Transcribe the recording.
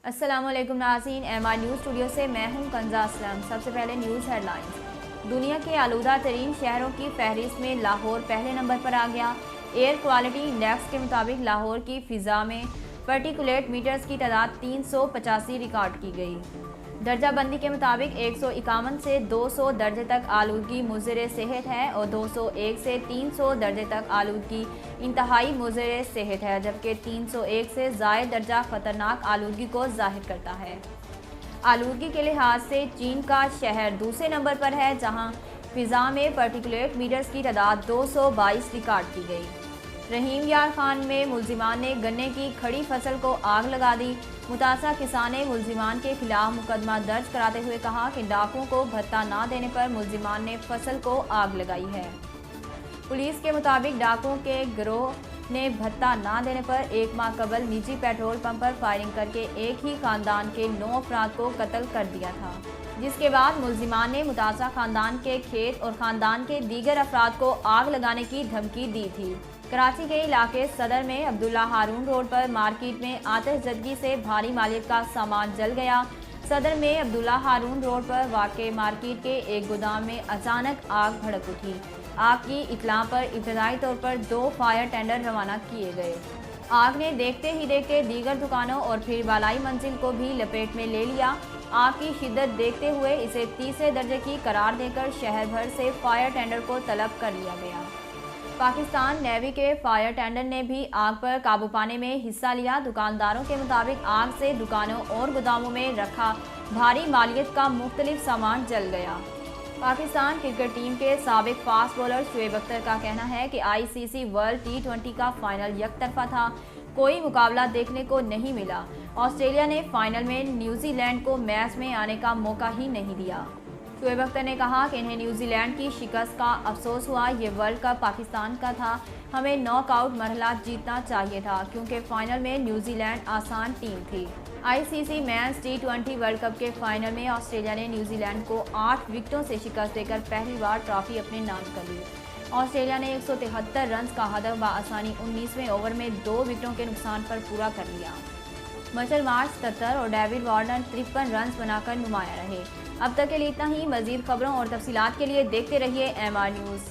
अस्सलाम वालेकुम नाज़रीन, एमआर न्यूज़ स्टूडियो से मैं हूं कंजा असलम। सबसे पहले न्यूज़ हेडलाइंस। दुनिया के आलूदा तरीन शहरों की फहरिस्त में लाहौर पहले नंबर पर आ गया। एयर क्वालिटी इंडेक्स के मुताबिक लाहौर की फ़िज़ा में पार्टिकुलेट मीटर्स की तादाद 385 रिकॉर्ड की गई। दर्जा बंदी के मुताबिक 151 से 200 दर्जे तक आलूदगी मुज़र सेहत है और 201 से 300 दर्जे तक आलूदगी इंतहाई मुज़र सेहत है, जबकि 301 से ज़ायद दर्जा ख़तरनाक आलूदगी को ज़ाहिर करता है। आलूदगी के लिहाज से चीन का शहर दूसरे नंबर पर है, जहां फ़िज़ा में पार्टिकुलेट मीटर्स की तादाद 222 रिकॉर्ड की गई। रहीम यार खान में मुलजिमान ने गन्ने की खड़ी फसल को आग लगा दी। मुतासा किसान ने मुलजिमान के खिलाफ मुकदमा दर्ज कराते हुए कहा कि डाकुओं को भत्ता ना देने पर मुलजिमान ने फसल को आग लगाई है। पुलिस के मुताबिक डाकुओं के गिरोह ने भत्ता ना देने पर एक माह कबल निजी पेट्रोल पंप पर फायरिंग करके एक ही खानदान के 9 अफराद को कत्ल कर दिया था, जिसके बाद मुलजिमान ने मुतासा खानदान के खेत और खानदान के दीगर अफराद को आग लगाने की धमकी दी थी। कराची के इलाके सदर में अब्दुल्ला हारून रोड पर मार्केट में आतिशज़दगी से भारी मालियत का सामान जल गया। सदर में अब्दुल्ला हारून रोड पर वाक़े मार्केट के एक गोदाम में अचानक आग भड़क उठी। आग की इत्तला पर इब्तदाई तौर पर 2 फायर टेंडर रवाना किए गए। आग ने देखते ही देखते दीगर दुकानों और फिर बालाई मंजिल को भी लपेट में ले लिया। आग की शिद्दत देखते हुए इसे तीसरे दर्जे की करार देकर शहर भर से फायर टेंडर को तलब कर लिया गया। पाकिस्तान नेवी के फायर टेंडर ने भी आग पर काबू पाने में हिस्सा लिया। दुकानदारों के मुताबिक आग से दुकानों और गोदामों में रखा भारी मालियत का मुख्तलिफ सामान जल गया। पाकिस्तान क्रिकेट टीम के साबिक फास्ट बॉलर शुएब अख्तर का कहना है कि आईसीसी वर्ल्ड टी20 का फाइनल यकतरफा था, कोई मुकाबला देखने को नहीं मिला। ऑस्ट्रेलिया ने फाइनल में न्यूजीलैंड को मैच में आने का मौका ही नहीं दिया। शुएब अख्तर ने कहा कि इन्हें न्यूजीलैंड की शिकस्त का अफसोस हुआ। ये वर्ल्ड कप पाकिस्तान का था, हमें नॉकआउट मरहला जीतना चाहिए था, क्योंकि फाइनल में न्यूजीलैंड आसान टीम थी। आईसीसी मेंस टी20 वर्ल्ड कप के फाइनल में ऑस्ट्रेलिया ने न्यूजीलैंड को 8 विकेटों से शिकस्त देकर पहली बार ट्रॉफी अपने नाम कर ली। ऑस्ट्रेलिया ने 173 रन का हदफ बआसानी 19वें ओवर में 2 विकेटों के नुकसान पर पूरा कर लिया। मिचेल मार्श 77 और डेविड वार्नर 53 रन बनाकर नुमाया रहे। अब तक के लिए इतना ही। मजीद खबरों और तफसीलात के लिए देखते रहिए एमआर न्यूज़।